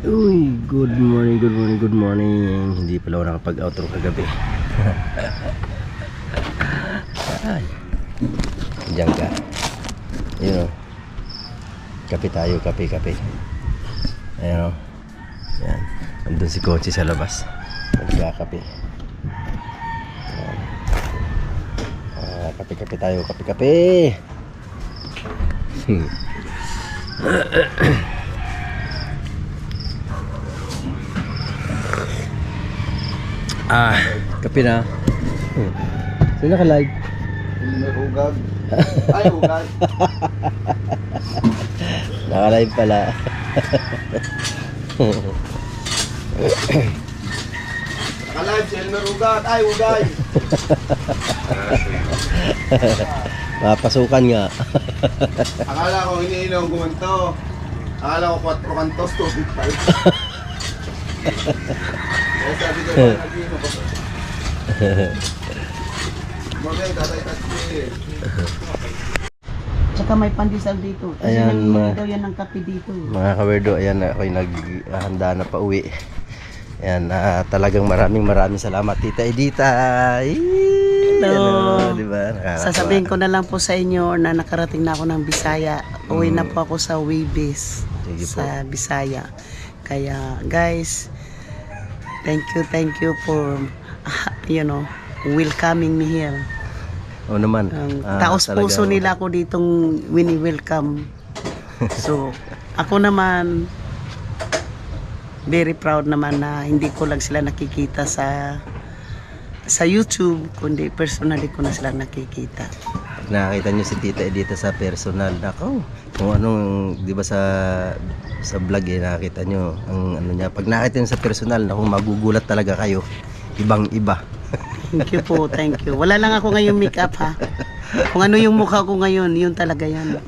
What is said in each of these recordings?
Uy, good morning, good morning, good morning. Hindi pala ako nakapag-outro kagabi. Ay, diyan ka. You know, kape tayo, kape. Ayan o. Yan. Nandun si Conchi sa labas. Nagkakape. Kape tayo, kape. Kape na. Sino naka-live? May ugag. Ay, ugag. Naka-live pala. Naka-live si Elmer ugag. Ay, ugay. Mapasukan nga. Akala ko iniinom gumanto. Akala ko 4 kantos, 2.5. Kaya sabi ko ba nag-inom ko. Morning, tatay Tatsi. Tsaka may pandesal dito. Kasi Ayan, nangyayari daw yan ng kape dito. Mga kawerdo, ayan na ako'y naghahanda na pa uwi. Ayan, talagang maraming salamat Tita Edita. Hello. Diba? Sasabihin ko na lang po sa inyo na nakarating na ako ng Bisaya. Uwi na po ako sa Wibis Sige po. sa Bisaya. Kaya guys, thank you for welcoming me here. Oo naman. Taos puso nila ako ditong wini-welcome. So, ako naman very proud naman na hindi ko lang sila nakikita sa YouTube, kundi personally ko na sila nakikita. Pag nakakita nyo si Tita Edita sa personal, nako, kung anong, di ba sa vlog nakakita nyo ang ano niya. Pag nakita nyo sa personal, nako, magugulat talaga kayo. Ibang iba. Thank you po, thank you. Wala lang ako ngayon make-up ha. Kung ano yung mukha ko ngayon, yun talaga yan.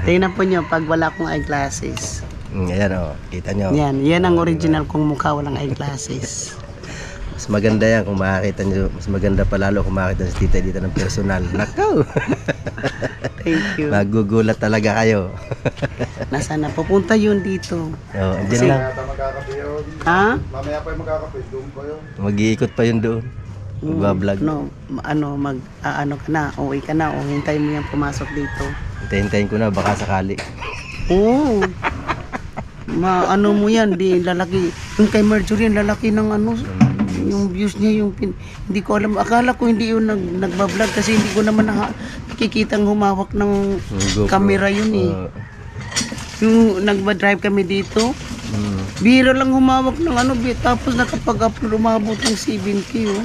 Tingnan po nyo pag wala akong eyeglasses. Ayan o, kita nyo. Yan ang original kong mukha, walang eyeglasses. Mas maganda yan kung makakita nyo. Mas maganda pa lalo kung makakita si Tita Edita ng personal. Nako. Thank you. Magugulat talaga kayo. Nasaan na? Pupunta yun dito. Oh, andyan lang. Mamaya magkakape yun. Ha? Mamaya pa yung magkakape. Doon ko yun. Mag-iikot pa yun doon. Magbablog. No, ano ka na, uwi ka na, o hintayin mo yan pumasok dito. Hintayin ko na, baka sakali. Oo. Ano mo yan, di lalaki. Yung kay Marjorie, lalaki ng ano, yung views niya, hindi ko alam. Akala ko hindi yun nagbablog kasi hindi ko naman nakikitang humawak ng GoPro. camera yun eh. Yung nagba-drive kami dito, biro lang humawak ng ano, tapos nakapag-upload, umabot ng 7K oh.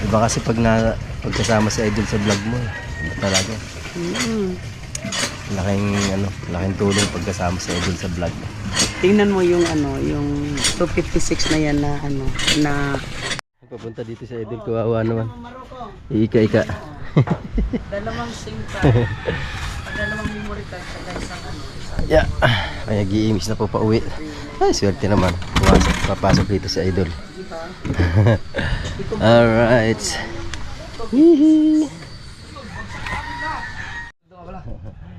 Iba kasi pagkasama si Idol sa vlog mo, talaga. Laking tulong pagkasama si Idol sa vlog. Tingnan mo yung yung 256 na yan na Papunta dito si Idol, kawawa naman. Ika. dalawang SIM card, dalawang memory card sa isang Yeah. Kaya giimis na po pa uwi. Ay, swerte naman. Papasok dito si Idol. Alright. Hihi.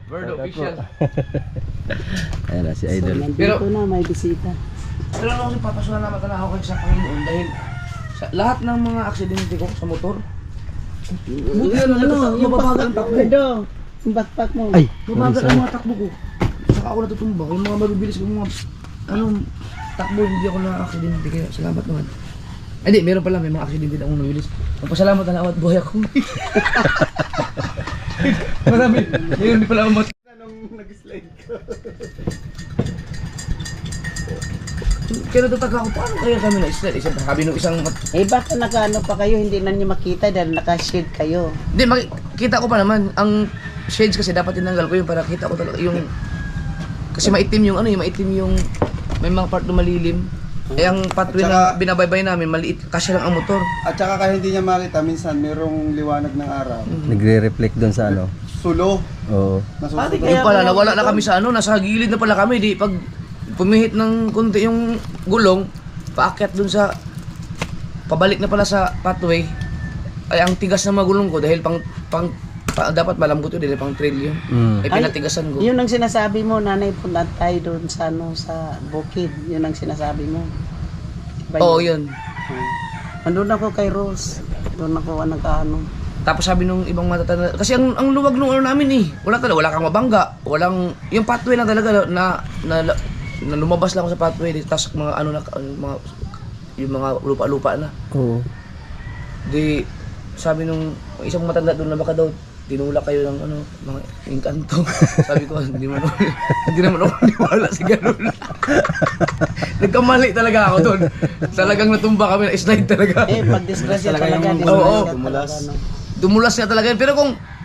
Bird official. Ayan na si Idol. Nandito na, may bisita. Pero ako papasuhan naman talaga ako sa Panginoon dahil sa lahat ng mga aksidente ko sa motor. Mababagal ang takbo. Pedro, yung backpack mo. Ay, Mabagal ang mga takbo ko. Saka ako natutumba. Yung mga mabibilis ko mga takbo, hindi ako na-aksidente. Kaya salamat naman. Ay, hindi, meron pala. May mga aksidente na akong nabilis. Magpasalamat na awat buhay ako. Marami. Ngayon, hindi pala ako Anong nag-slide ko? Kaya natataga ako, paano kaya kami na-slide? Sabi nung isang... Eh baka nakaano pa kayo, hindi na niyo makita dahil naka-shield kayo. Hindi, makita ko pa naman. Ang shades kasi dapat tinanggal ko yun para kita ko talaga yung... Kasi maitim yung maitim yung... May mga part na malilim. Eh ang pathway na binabaybay namin, maliit. Kasi lang ang motor. At saka kahit hindi niya makita, minsan mayroong liwanag ng araw. Nagre-reflect doon sa ano. Sulo. Oo. Nasusunod. Yung pala, nawala na kami sa nasa gilid na pala kami. Di, pag pumihit ng konti yung gulong, paakyat dun sa... Pabalik na pala sa pathway. Ay, ang tigas na magulong ko dahil pang dapat malambot yun, hindi pang trail yun. Eh, pinatigasan ko. Yun ang sinasabi mo, nanay, punta tayo doon sa, sa bukid. Yun ang sinasabi mo. Ba Oo, yun. Andun ako kay Rose. Doon ako nag-ano. Tapos sabi nung ibang matatanda, kasi ang luwag nung ano namin eh. Wala kang mabangga. Walang, yung pathway lang talaga na lumabas lang ako sa pathway. Tapos mga ano na, yung mga lupa-lupa na. Oo. Di, sabi nung isang matanda doon na baka daw, tinulak kayo ng ano, mga engkanto. Sabi ko, hindi naman ako maniwala sa ganun. Nagkamali talaga ako doon. Talagang natumba kami, na-slide talaga. Pag disgrasya talaga. Oo, dumulas. Dumulas nga talaga yun.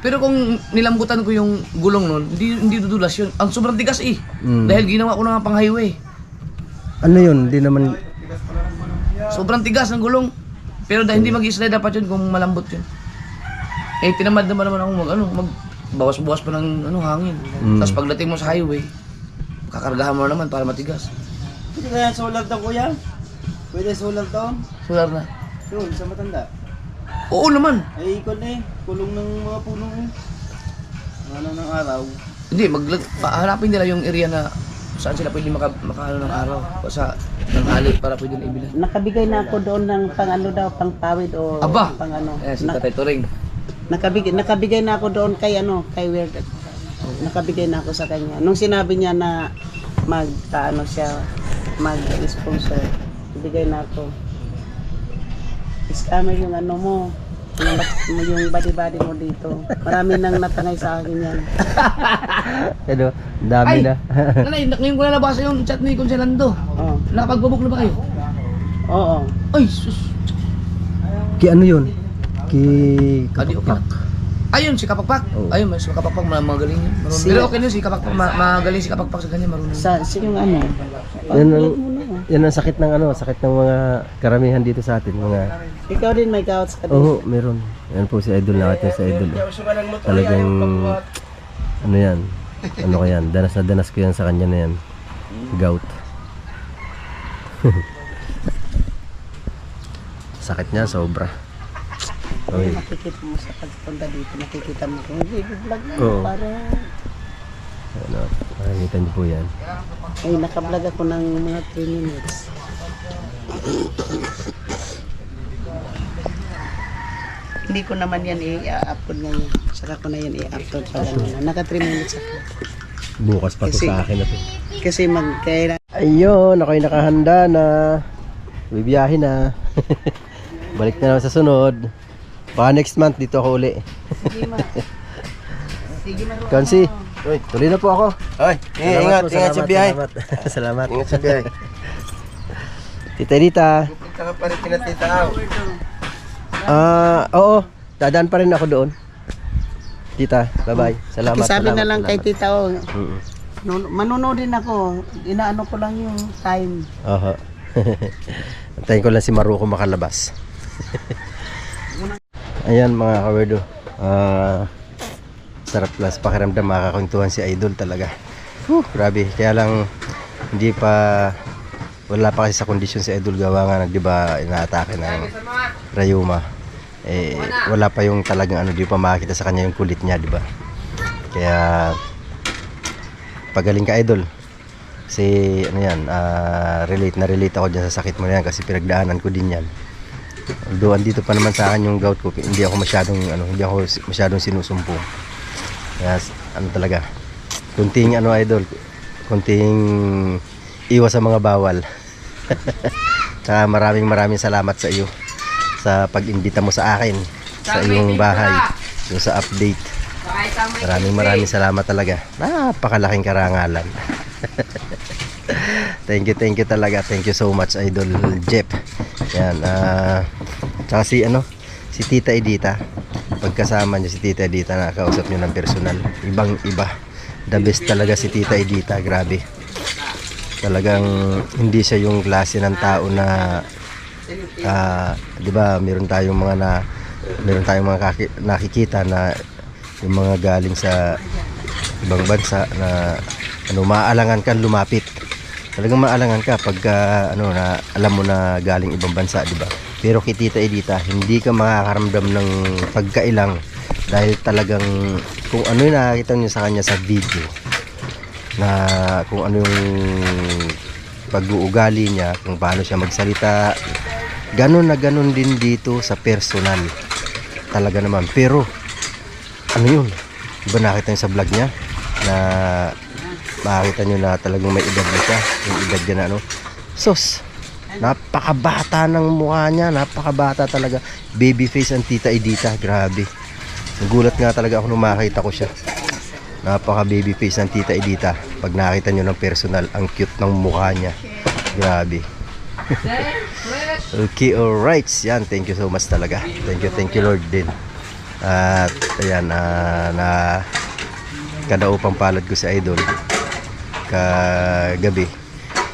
Pero kung nilambutan ko yung gulong nun, hindi dudulas yun. Ang sobrang tigas eh. Dahil ginawa ko na nga pang highway. Ano yun? Hindi naman... Sobrang tigas ng gulong. Pero dahil hindi mag-slide dapat yun kung malambot yun. Eh, tinamad naman ako magbawas-bawas pa ng hangin. Tapos pagdating mo sa highway, kakargahan mo naman para matigas. Hindi kaya solar daw, kuya? Pwede solar daw? Solar na. Yun, sa matanda. Oo naman. Ay, ikon kulong ng mga puno ano ng araw. Hindi, hanapin nila yung area na saan sila pwede makaano ng araw. Sa tanghali para pwede na ibilan. Nakabigay na ako doon ng pang pawid o Aba! pang ano. Si Tatay Turing. Nakabigay na ako doon kay Weird. Nakabigay na ako sa kanya. Nung sinabi niya na mag-sponsor, ibigay na ako. Scammer yung ano mo. Yung body mo dito. Marami nang natangay sa akin yan. Ano? Dami na. Nanay, ngayon ko na nabasa yung chat ni Conselando. Oo. Nakapagbubok na ba kayo? Oo. Ay, sus. Ki ano yun? Ki... Adi, okay na. Ayun, si Kapakpak. Oo. Ayun, si Kapakpak, magaling yun. Marunong. Pero okay na si Kapakpak, magaling si Kapakpak sa kanya, marunong. Sa yung ano. Yan ang sakit ng sakit ng mga karamihan dito sa atin, mga... Ikaw din may couch ka din. Oo, meron. Yan po si Idol natin sa Idol. Talagang ano yan? Ano ko yan? Danas na danas ko yan sa kanya na yan. Gout. Sakit niya sobra. Okay. Makikita mo sa pagpunta dito, makikita mo kung vlog na Oo. para Ano, makikita niyo po yan. ay nakablog ako ng mga 3 minutes. Hindi ko naman yan i-upload ngayon. Saka ko na yan i-upload pag ano. Naka 3 minutes ako. Bukas pa to Kasi- sa akin na to. Kasi Ayun, ako'y nakahanda na. Bibiyahin na. Balik na naman sa sunod. Baka next month dito ako uli. Sige ma. Sige ma. Kansi, tuloy na po ako. Ay, ingat sa biyahe. Salamat. Salamat. Ingat sa biyahe. Tita Dita. Punta ka pa rin kinatita ako. Oo. Dadaan pa rin ako doon. Tita, bye-bye. Salamat. Sabi na lang kay salamat. tita o, Mm-mm. manonood din ako. Inaano ko lang yung time. Oho. Antayin ko lang si Maruko makalabas. Ayan mga kawerdo. Sarap plus pakiramdam makakakwentuhan si Idol talaga. Grabe. Kaya lang hindi pa wala pa kasi sa kondisyon si Idol gawa nga di ba inaatake ng rayuma. Wala pa yung talagang ano, di pa makikita sa kanya yung kulit niya, di ba? Kaya pagaling ka Idol. Kasi ano yan, relate ako dyan sa sakit mo na yan kasi pinagdaanan ko din yan. Although andito pa naman sa akin yung gout ko, hindi ako masyadong sinusumpong. Kaya ano talaga, kunting ano Idol, kunting iwas sa mga bawal. Tsaka maraming salamat sa iyo sa pag-imbita mo sa akin sa iyong bahay, yung sa update. Maraming salamat talaga. Napakalaking karangalan. Thank you talaga. Thank you so much Idol Jeff. Yan, tsaka si Tita Edita. Pagkasama niyo si Tita Edita, nakausap niyo ng personal. Ibang iba. The best talaga si Tita Edita, grabe. Talagang hindi siya yung klase ng tao na 'di ba, meron tayong mga nakikita na yung mga galing sa ibang bansa na maalangan ka lumapit. Talagang maalangan ka pag na alam mo na galing ibang bansa, 'di ba? Pero kay Tita Edita, hindi ka makakaramdam ng pagkailang Dahil talagang kung ano yung nakakita nyo sa kanya sa video, na kung ano yung pag-uugali niya, kung paano siya magsalita, ganun na ganun din dito sa personal. Talaga naman. Pero ano yun? Diba nakita niyo sa vlog niya na makakita nyo na talagang may edad na siya, yung edad niya na ano. Sos, napakabata ng mukha niya, napakabata talaga. Baby face ang Tita Edita, grabe. Nagulat nga talaga ako nung makita ko siya. Napaka baby face ng Tita Edita. Pag nakita nyo ng personal, ang cute ng mukha niya. Grabe. Okay, alright. Yan, thank you so much talaga. Thank you Lord din. At ayan, na kadaupang palad ko si Idol kagabi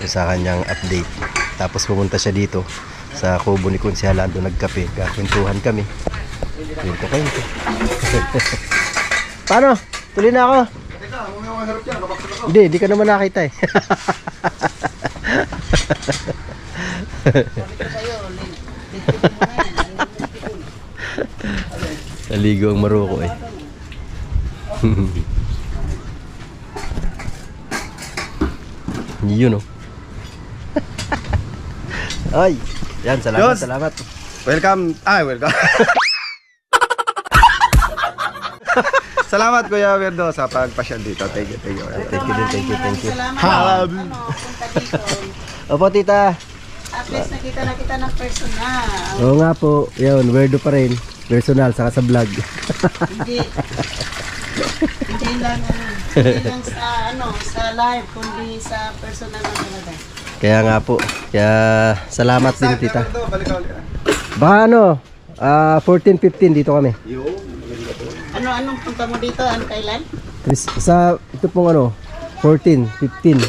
sa kanyang update. Tapos pumunta siya dito sa kubo ni Konsehala, doon nagkape, kakwentuhan kami. Kwento. Paano? Tuloy na ako. Teka, may mga harap yan, kapaksak ako. Hindi ka naman nakita eh. Naligo ang Maroko eh. Yun oh. Ay, yan, salamat, Yun. salamat. Welcome. Welcome. Salamat Kuya Werdo sa pagpasyal dito. Thank you. Thank you din, thank you. Salamat. Punta dito. Opo, tita. At least nakita na kita ng personal. Oo nga po, yun, weirdo pa rin. Personal, saka sa vlog. Hindi. Hindi lang sa live, kundi sa personal na talaga. Kaya nga po, kaya salamat din tita. Werdo, balik ka ulit. Baka ano, 14-15 dito kami. Anong punta mo dito? Ano kailan? Sa ito pong ano, 14-15.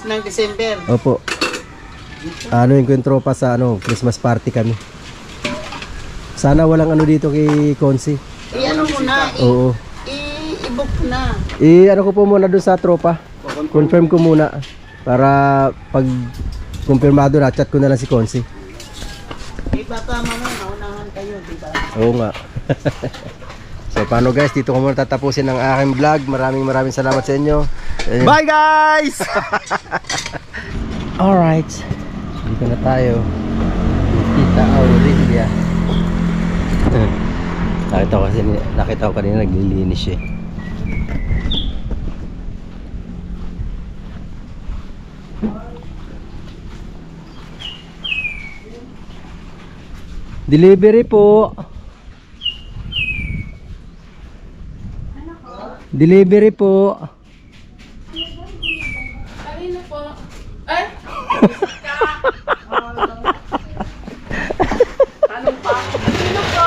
Ng December. Opo. Ano yung tropa sa ano, Christmas party kami. Sana walang ano dito kay Konsi. Ano mo na? Oo. I-book na. Ano ko po muna doon sa tropa. Confirm ko muna. Para pag kumpirmado na, chat ko na lang si Konsi. Baka mamaya naunahan kayo, di ba? Oo nga. So paano guys, dito ko muna tatapusin ang aking vlog. Maraming salamat sa inyo. Bye guys! Alright, dito na tayo. Tita Aurelia. Nakita ko kanina naglilinis siya. Delivery po. Delivery po. Kanino po? Ay! Anong pa? Kanino po?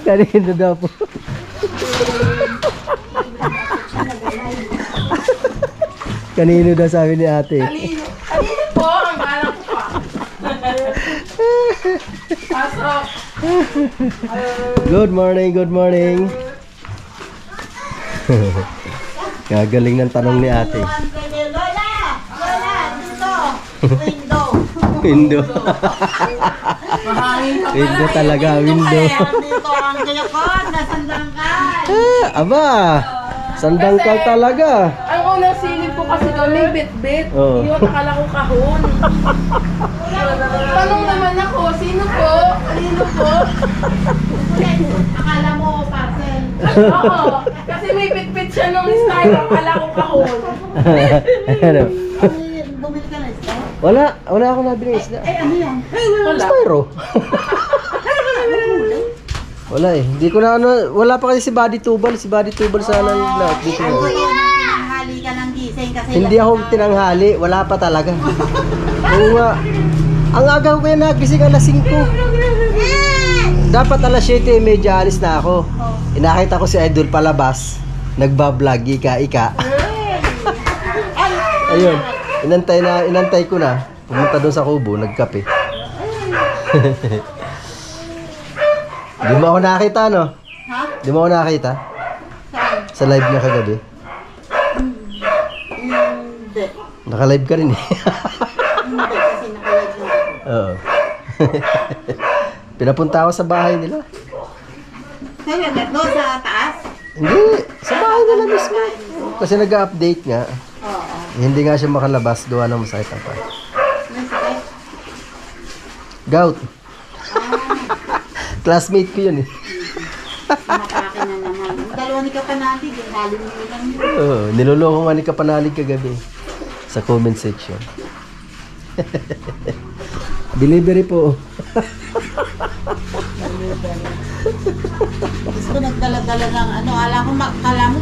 Kanino daw po? Kanino daw sabi ni ate? Kanino? Kanino po? Ang alam ko pa. Pasok. Good morning, good morning. Gagaling ng tanong ni ate. Window. Mahangin pa pala. Window talaga, window. Dito ang kayakon, nasandangkan. Aba, sandangkal talaga. Ang unang silip ko kasi doon may bit-bit. Oo. Yun, akala ko kahon. Tanong naman ako, sino po? Kanino po? Akala mo, parcel. Oo, kasi may bit-bit siya nung style. Akala ko kahon. Ano? Bumili ka na isda? Wala akong nabili ng isda. Ano yan? Wala. Styro. Wala eh. Hindi ko na ano, wala pa kasi si Buddy Tubal sana yung lahat dito. Ano yan ang pinanghali ka ng gising kasi Hindi ako tinanghali, wala pa talaga. Oo nga. Ang aga ko yan nagising alas 5. Dapat alas 7:30 alis na ako. Inakita ko si Idol palabas, nagba-vlog ika. Ayun, inantay ko na. Pumunta doon sa kubo, nagkape. Di mo ako nakita, no? Ha? Di mo ako nakita? Saan? Sa live niya kagabi. Hindi. Naka-live ka rin eh. Hindi kasi nakalag na ako. Oo. Pinapunta ako sa bahay nila. sa'yo? Doon sa taas? Hindi, sa bahay nila mismo. Kasi nag-update nga. Oo. Hindi nga siya makalabas, gawa ng masakit ang pa. May sakit. Gout. Classmate ko yun eh. Makakin na naman. Dalawa ni Kapanalig, yung halong nyo lang yun. Oo, niloloko nga ni Kapanalig kagabi sa comment section. Delivery po. Tapos ko nagdala-dala ng ano, kala mo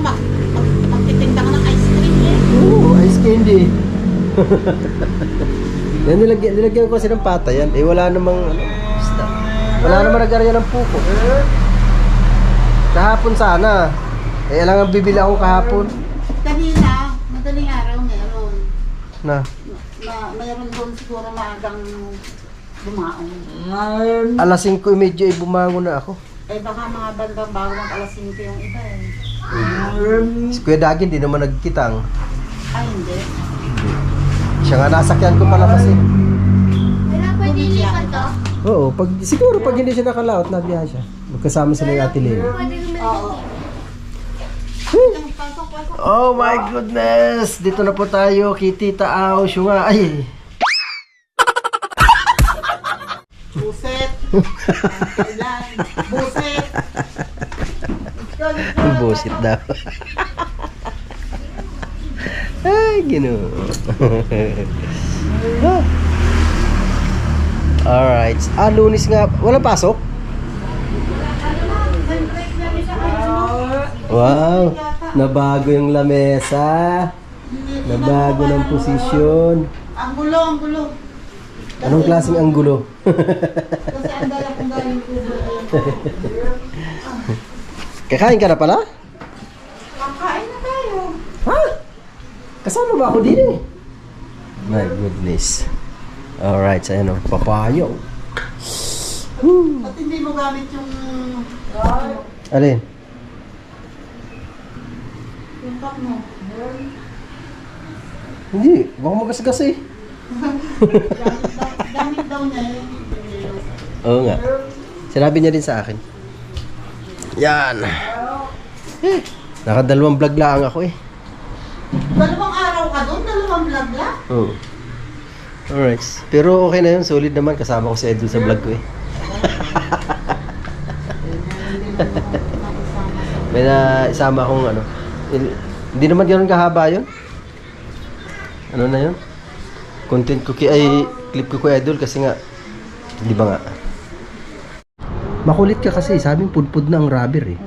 magtitinda ka ng ice cream eh. Oo, ice candy. Yan, nilagyan ko kasi ng pata yan. Eh, wala namang, ano, basta. Wala namang nag-arya ng puko. Kahapon sana. Eh, alang ang bibili ako kahapon. Kanina, madaling araw meron. Na. Mayroon doon siguro maagang bumaon. Alas 5:30 ay bumangon na ako. Eh baka mga bandang bago ng alas 5 yung iba eh. Si Kuya Dagin, di naman nagkitang. Ay hindi. Siya nga nasakyan ko palabas eh. Wala pwede lipat to? Oo, siguro pag hindi siya nakalaot, nabiyahe siya. Magkasama sila yung Ate Lynn. Pwede naman Oo. Oh my goodness! Dito na po tayo, Kitita Aw, Shunga. Ay! Buset. Ilan? Buset. Busit daw. Ay, ginoo. Alright. Lunes nga. Walang pasok? Wow. Nabago yung lamesa. Nabago ng posisyon. Ang gulo, ang gulo. Anong klaseng anggulo? Kasi ang dala kong galing kubo. Kakain ka na pala? Kakain na tayo. Ha? Kasama ba ako din eh? My goodness. Alright, so ano, papayo. At hindi mo gamit yung Alin? yung cup mo. Hindi, baka magasgas eh. Gamit daw niya yun. Oo nga. Sinabi niya din sa akin. Yan. Nakadalawang vlog lang ako eh. Dalawang araw ka doon? Dalawang vlog lang? Oo. Alright. Pero okay na yun. Solid naman. Kasama ko si Edul sa vlog ko eh. May isama akong ano. Hindi naman ganoon kahaba yun. Ano na yun? Content ko clip ko kay Edul kasi nga di ba nga makulit ka kasi sabing pudpud na ang rubber eh.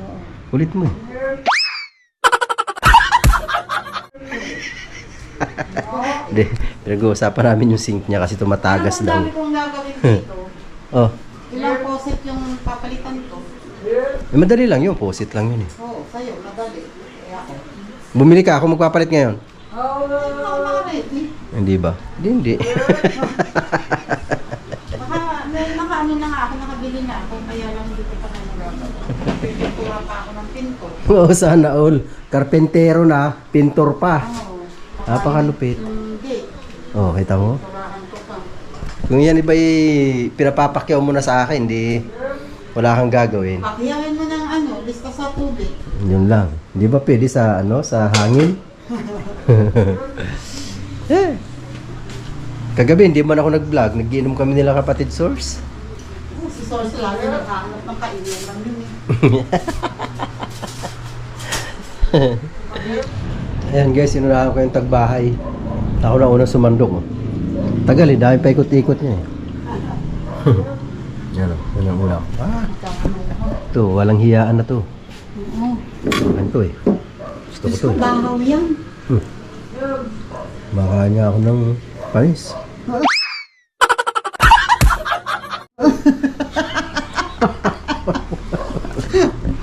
Kulit mo eh. Hindi, pinag-uusapan namin yung sink niya kasi tumatagas Ang daw. dami kong gagawin dito. Oh, Ilang poset yung papalitan ko? madali lang yun, posit lang yun eh. Oo, sa'yo, madali. Kaya ako. Bumili ka, ako magpapalit ngayon. Hindi ako naka-ready. Hindi ba? Hindi. Naka-ano na nga ako, nakabili na ako, kaya lang hindi ko pa na nagagawa. Pintura pa ako ng pinto. Oo, sana all. Karpentero na, pintor pa. Oo. Napakalupit. Hindi. Oh, kita mo? Turahan ko pa. Kung yan iba'y pinapapakyaw mo na sa akin, di wala kang gagawin. Pakiyawin mo ng ano, lista sa tubig. Yun lang. Di ba pwede sa ano, sa hangin? Eh. Kagabi, hindi man ako nag-vlog. Nagiinom kami nila kapatid Source. Si Source lagi nakahanap ng kainin lang yun eh. Ayan guys, sinunahan ko yung tagbahay. Ako na unang sumandok. Oh. Tagal eh, dahil paikot-ikot niya eh. Yan o, yan ang una. Ah, ito, walang hiyaan na to. Ayan to eh. Gusto ko to eh. Bahaw yan. Baka niya ako ng panis.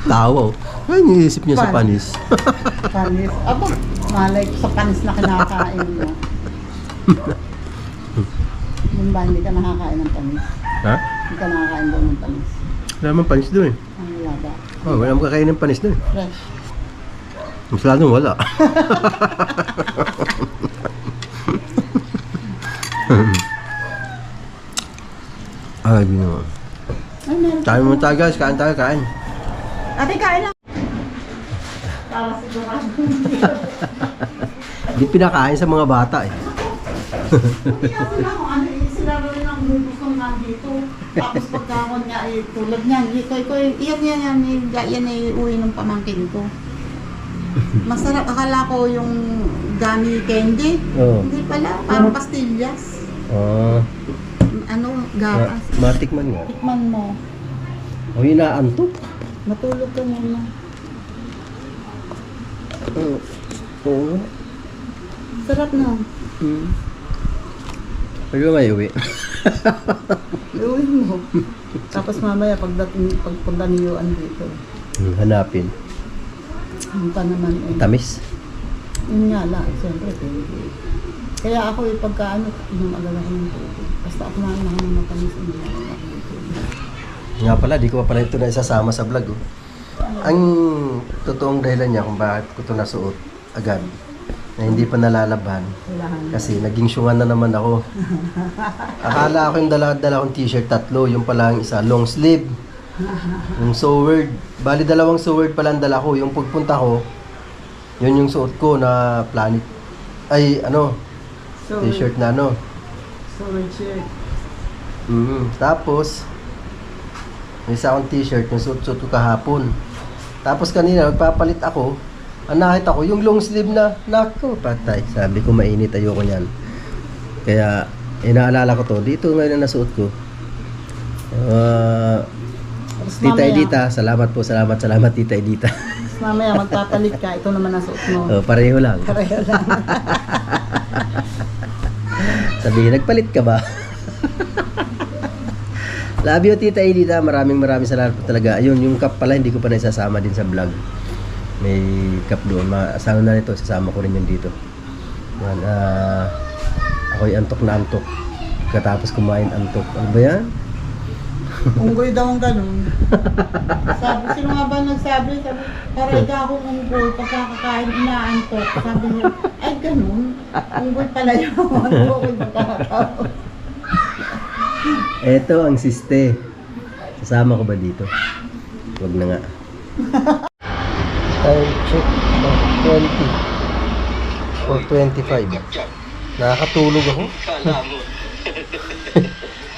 Tawa oh. Ay, niisip niya sa panis. Panis. Aba, malay ko sa panis na kinakain mo. Yung ba, hindi ka nakakain ng panis? Ha? Hindi ka nakakain daw ng panis. Wala naman panis doon eh. Ang laba. Oh, wala naman kakain ng panis doon. Fresh. Mas lalong wala. Ay, ginawa. Ay, meron Tayo mo tayo guys, kain tayo, kain. Ate, kain lang. Para sigurado. Hindi pinakain sa mga bata eh. Hindi kasi na kung ano, sila rin ang gustong nandito. Tapos pagkakon niya, tulad niyan, yan ay uwi ng pamangkin ko. Masarap, akala ko yung gummy candy. Oo. Hindi pala, parang pastillas. Oh. Ano, gapas. Matikman nga. Tikman mo. O inaantok. Matulog ka muna. Oo. Sarap na. Pwede ba may uwi? Iuwi mo. Tapos mamaya pagpunta niyo dito. Hanapin. Yung pa naman eh. Tamis. Yun nga lang, siyempre, hindi. Kaya ako pagka yung agalahin ng tubig. Basta ako na ng matamis ang ginagawa ng tubig. Nga pala, di ko pa pala ito na isasama sa vlog. Oh. Ang totoong dahilan niya kung bakit ko ito nasuot agad na hindi pa nalalabhan. Kailangan. Kasi naging syungan na naman ako. Akala ko yung dala kong t-shirt, 3. Yung pala ang isa, long sleeve. Yung seward. Bali, 2 seward pala ang dala ko. Yung pagpunta ko, yun yung suot ko na planet. Ay, ano, t-shirt na ano. Sorry, shirt. Tapos, may isa akong t-shirt, yung suot ko kahapon. Tapos kanina, magpapalit ako. Ang nakita ko, yung long sleeve na, nako, patay. Sabi ko, mainit, ayoko niyan. Kaya, inaalala ko to. Dito ngayon na nasuot ko. Tita Edita, salamat po, salamat Tita Edita. Tapos mamaya magpapalit ka, ito naman ang suot mo. Pareho lang. Pareho lang. Sabihin, nagpalit ka ba? Love you, Tita Edita. Maraming salamat po talaga. Ayun, yung cup pala, hindi ko pa naisasama din sa vlog. May cup doon. Asano na nito, sasama ko rin yun dito. Yan, ako'y antok na antok. Katapos kumain antok. Ano ba yan? Unggoy daw ang ganun. Sino nga ba nagsabi? Paray ka akong unggoy, pagkakakain, inaantok. Sabi niya, ay ganun. Unggoy pala yun. Unggoy magkakataon. Eto ang siste. Sasama ko ba dito? Wag na nga. Time check. 20. 4:25. Nakakatulog ako.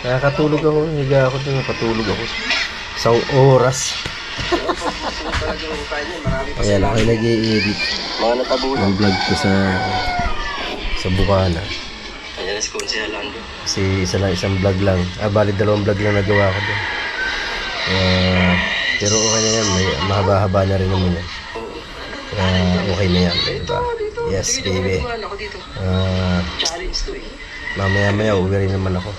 Nakakatulog ako. Higa ako doon. Nakatulog ako. Sa oras. Ayan, ako nag-i-edit ng vlog ko sa Bukana. Kasi isang vlog lang. Bali 2 vlog lang nagawa ko doon. Pero okay na yan. May mahaba-haba na rin naman yan. Okay na yan. Diba? Yes, baby. Mamaya uwi rin naman ako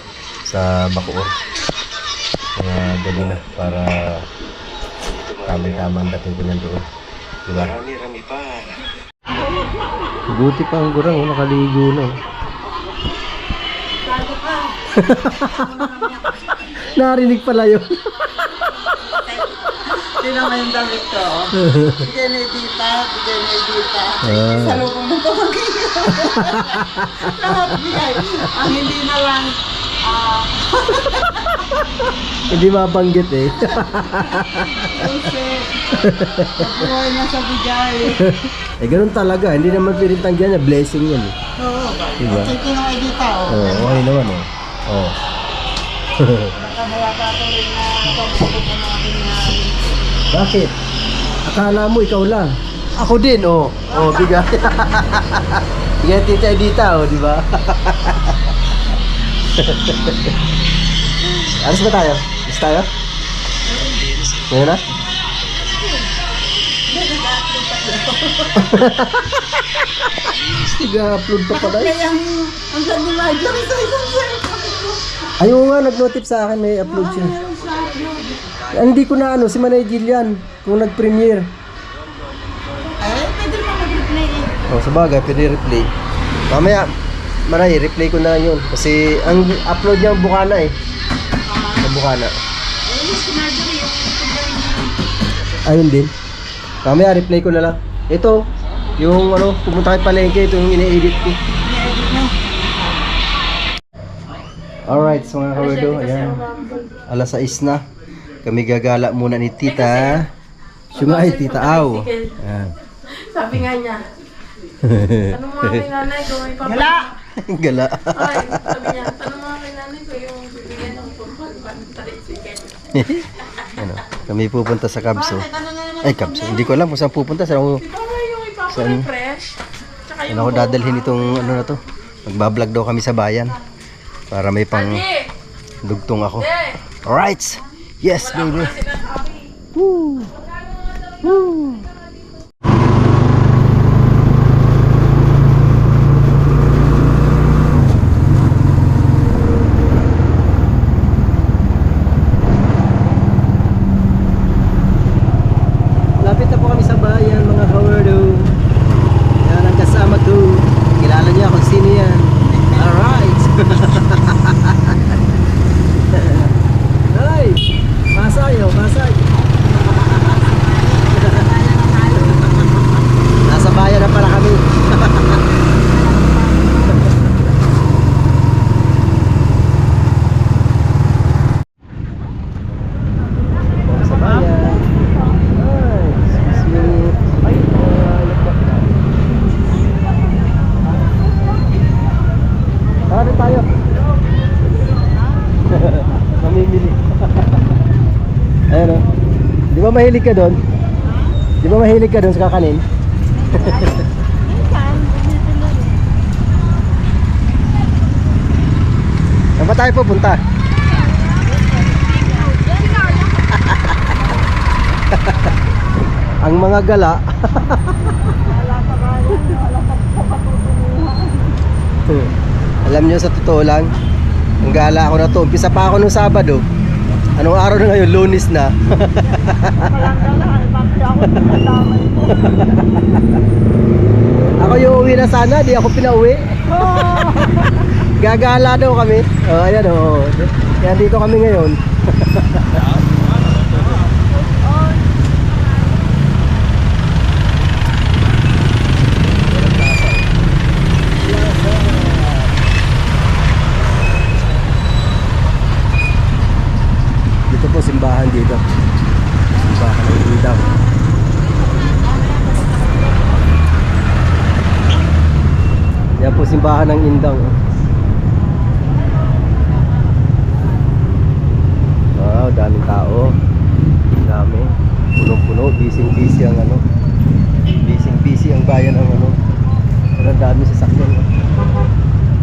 sa Bacoor. Gabi na para tama-tama ang dating ko nandoon. Diba? Buti pa ang gurang. Nakaligo na. Narinig pala yun. Sino nga yung damit ko? Bigay na Edita. Sa lubong ng pamangkin ko. Lahat bigay. Ang hindi na lang, Hindi mabanggit eh. kasi, pagbuhay niya sa bigay. Ganun talaga. Hindi naman pinintanggihan niya. Blessing yan eh. Oo. Diba? Sige ng Edita, Okay naman oh. Nakamaya pa ito rin na pagbuhay ng aking Bakit? Akala mo ikaw lang. Ako din bigay. Bigay Tita Edita di ba? Alas ba tayo? Alas tayo? Ngayon na? Tiga-upload pa pala. Kaya ang ganda ni Marjorie sa isang cellphone ko. Ayaw nga, nag-notif sa akin, may upload siya. Meron siya upload. Hindi ko na si Manay Gillian, kung nag-premiere. Ay, pwede naman mag-replay eh. Sa bagay, pwede replay. Mamaya, Manay, replay ko na yun. Kasi ang upload niya ang Bukana eh. Sa Bukana. Si Marjorie yung Ayun din. Mamaya, replay ko na lang. Ito, yung pumunta kay Palengke, ito yung ine-edit ko. Alright, so mga kawerdo, ayan. Alas 6 na. Kami gagala muna ni Tita Sungay, Tita Au. Yan. Sabi nga niya, tanong mga kay nanay ko, may papa. Wala! Gala. Ay, sabi niya, tanong mga kay nanay ko yung bibigyan ng pumpan, tricycle. Ano, kami pupunta sa Kabso. Ay, Kabso. Hindi ko alam kung saan pupunta. Saan ako, Di ba nga yung ipapa Saan? ng fresh? Tsaka saan ako dadalhin itong ano na to. Magbablog daw kami sa bayan. Para may pang Hindi! dugtong ako. Hindi! Alright! Yes, baby! Sinasabi. Woo! Woo! Lapit na po kami sa bayan, mga kawardo. Yan ang kasama ko. Kilala niya kung sino yan. Alright! Ay! Masayo, masay! Nasa bayan na pala kami. Sa bayan. Ay, excuse me. Ay, Tara tayo. Mamimili. Ayun o. Di ba mahilig ka doon? Di ba mahilig ka doon sa kakanin? Saan ba tayo pupunta? Ang mga gala. Alam nyo, sa totoo lang, ang gala ako na to. Umpisa pa ako nung Sabado. Anong araw na ngayon? Lunes na. Ako yung uwi na sana, di ako pinauwi. Gagala daw kami. Oh, ayan oh. Kaya dito kami ngayon. Dito po simbahan dito. Simbahan ng Indang. Yan po simbahan ng Indang. Wow, daming tao. Dami. Punong-puno, busy-busy ang ano. Busy-busy ang bayan ng ano. Ang dami sasakyan.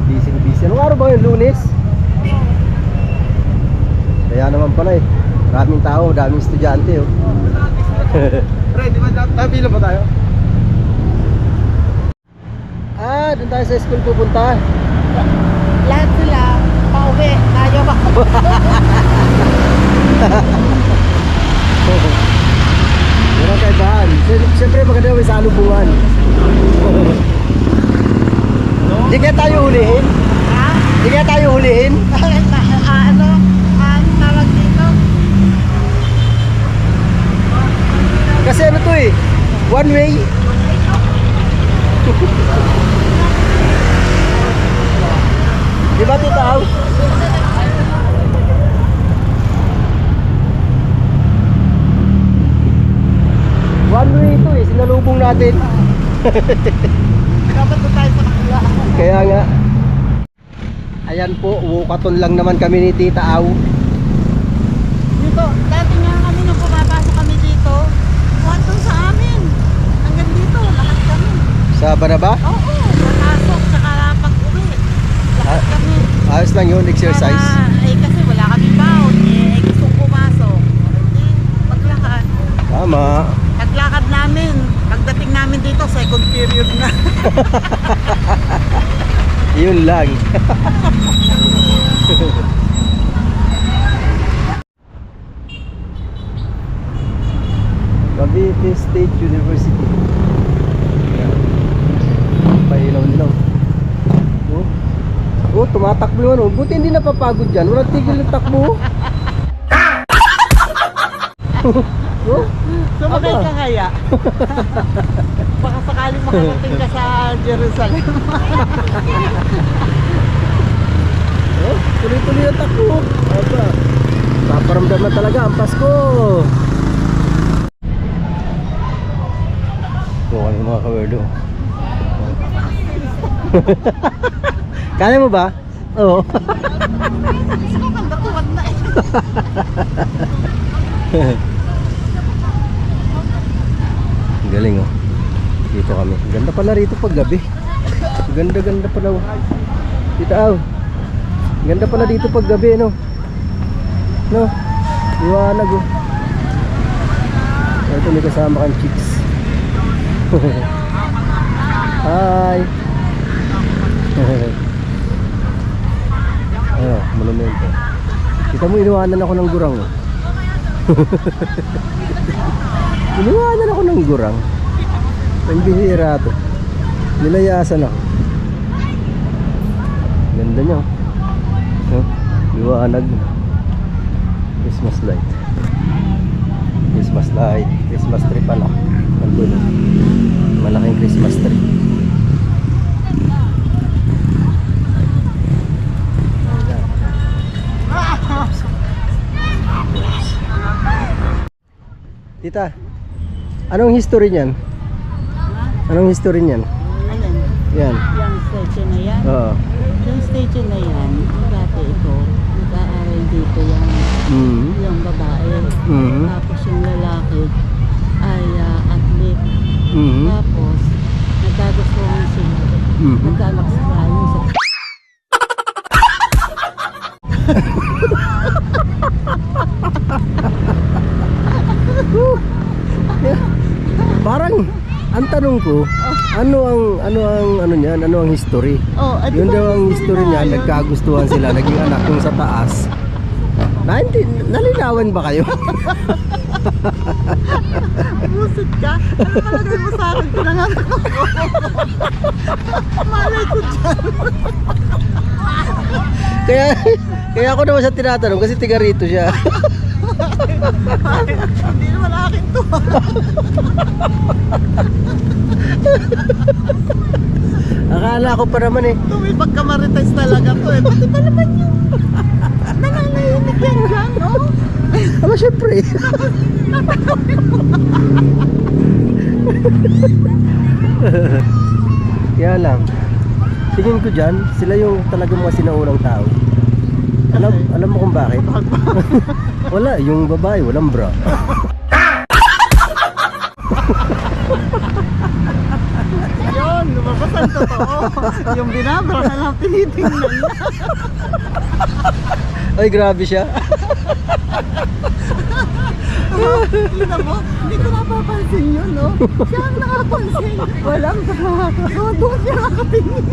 Busy-busy. Anong araw ba yun? Lunes? Kaya naman pala eh. Maraming tao, daming estudyante oh. Ready ba? Tabila ba tayo? Ah, doon tayo sa school pupunta. Lahat sila, pauwi. Tayo ba? Meron kay Bahan. Siyempre maganda may salubungan. Di kaya tayo hulihin? Ha? Di kaya tayo hulihin? Ano? Ang tawag dito? Kasi ano to eh, one way. Di ba Tita Au? One way ito eh, sinalubong natin. Dapat na tayo sa kakila. Kaya nga. Ayan po, wukaton lang naman kami ni Tita Au. Dito, dati nga kami nung pumapasok kami dito, buhaton sa amin. Hanggang dito, lahat kami. Sa Banaba? Oo, papasok, saka pag-uwi. Lahat kami. Ayos lang yun, exercise. Kasi wala kami baon. Gustong pumasok. Hindi, maglakad. Tama. Naglakad namin. Pagdating namin dito, second period na. Yun lang. Cavite State University. Pailaw-ilaw. Oh. Oh, tumatakbo naman oh. Buti hindi napapagod dyan. Walang tigil ng takbo. Oh. Sumakay ka kaya? Baka sakaling makarating ka sa Jerusalem. Oh, tuloy-tuloy ang takbo. Aba. Paparamdaman talaga ang Pasko. Yung mga kawerdo. Kaya mo ba? Oo. Gusto ko kang batuan na eh. Galing oh. Dito kami. Ganda pala rito pag gabi. Ganda pala oh. Dito aw. Ganda pala dito pag gabi no. No. Liwanag oh. Ito may kasama kang chicks. Hi. Ayun, monumento. Kita mo iniwanan ako ng gurang oh. Iniwanan ako ng gurang. Ang bihira to. Nilayasan ako. Ganda niya. Oh, liwanag. Christmas light. Christmas light. Christmas tree pala. Nandun. Malaking Christmas tree. Tita, anong history niyan? Anong history niyan? Alin? Yan. Yung station na yan? Oo. Yung station na yan, dati ito, nag-aaral dito yan. Yung babae. Tapos yung lalaki ay athlete. Tapos, nagkagustuhan sila. Nagkaanak sila yung sa... Parang ang tanong ko, ano niyan? Ano ang history? Oh, Yun daw ang history niya, nagkagustuhan sila, naging anak yung sa taas. Nalinawan ba kayo? Busit ka? Ano palagay mo sa akin? Pinanganak ako. Malay ko dyan. Kaya ako naman siya tinatanong kasi tiga rito siya. Hindi naman akin to. Akala ko pa naman eh. May pagkamarites talaga to eh. Pati pa naman yun. Nananahimik yan dyan, no? Aba syempre. Kaya lang, tingin ko dyan, sila yung talagang mga sinaunang tao. Alam mo kung bakit? Wala, yung babae, walang bra. Yun, lumabas ang totoo. Yung binabra na lang tinitingnan niya. Ay, grabe siya. Kita mo, hindi ko napapansin yun, no? Siya ang nakapansin. Walang bra. So, doon siya nakatingin.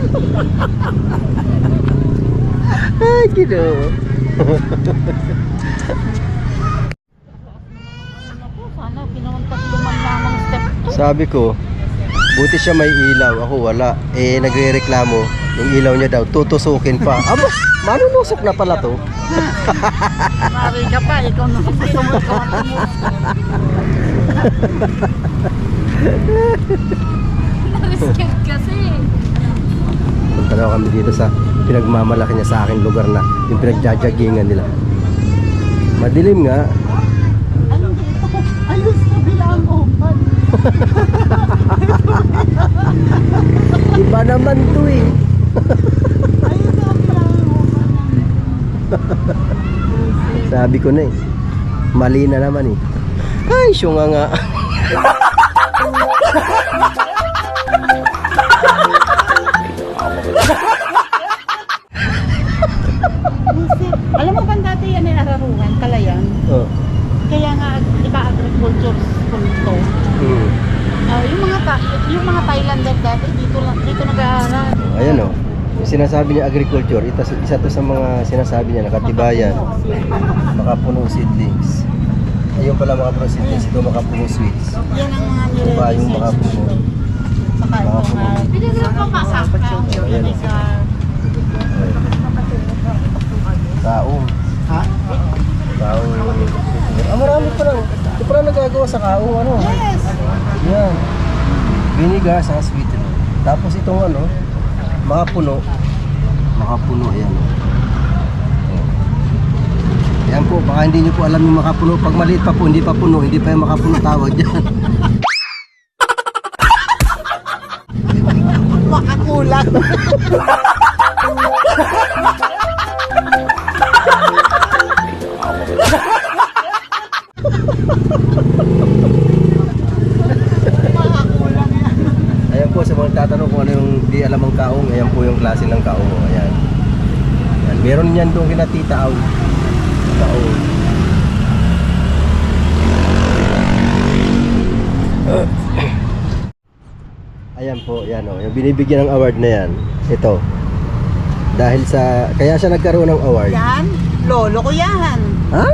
Ay, ginoo. Sana pinuntak luman lamang step 2. Sabi ko, buti siya may ilaw, ako wala. Eh, nagre-reklamo, yung ilaw niya daw, tutusukin pa. Aba, manunusok na pala to. Mari ka pa, ikaw na sumusumot ka. Risket kasi. Punta na kami dito sa pinagmamalaki niya sa aking lugar na yung pinagjajagingan nila. Madilim nga. Ano dito? Ayos na bilang open. Iba naman to eh. Ayos na bilang open. Sabi ko na eh. Mali na naman eh. Ay, syunga nga. Alam mo ba dati yan ay Araruhan, Kalayan? Oh. Kaya nga, di ba agriculture school to? Yung mga Thailander dati, dito nag-aaral. Ayan oh. Yung sinasabi niya agriculture, isa to sa mga sinasabi niya, nakatibayan. Makapuno seedlings. Ayun pala Makapuno seedlings, ito Makapuno sweets. Yan ang mga Ito ba yung Makapuno? Saka ito nga, Pinaglang pa masaka. Ayan oh. sa... Kaong. Ha? Kaong. Marami pa lang. Ito pala nagagawa sa kaong ano. Yes! Yan. Vinegar sa sweeten. Tapos itong ano, Makapuno. Makapuno, ayan. Ayan po, baka hindi nyo po alam yung Makapuno. Pag maliit pa po, hindi pa puno, hindi pa yung Makapuno tawag dyan. Ayan po, sa mga tatanong kung ano yung di alam ang kaong, ayan po yung klase ng kaong. Ayan. Ayan. Meron yan doon kina Tita Aw. Kaong. Ayan po, yan o. Yung binibigyan ng award na yan. Ito. Dahil sa, kaya siya nagkaroon ng award. Yan, lolo ko yan. Ha?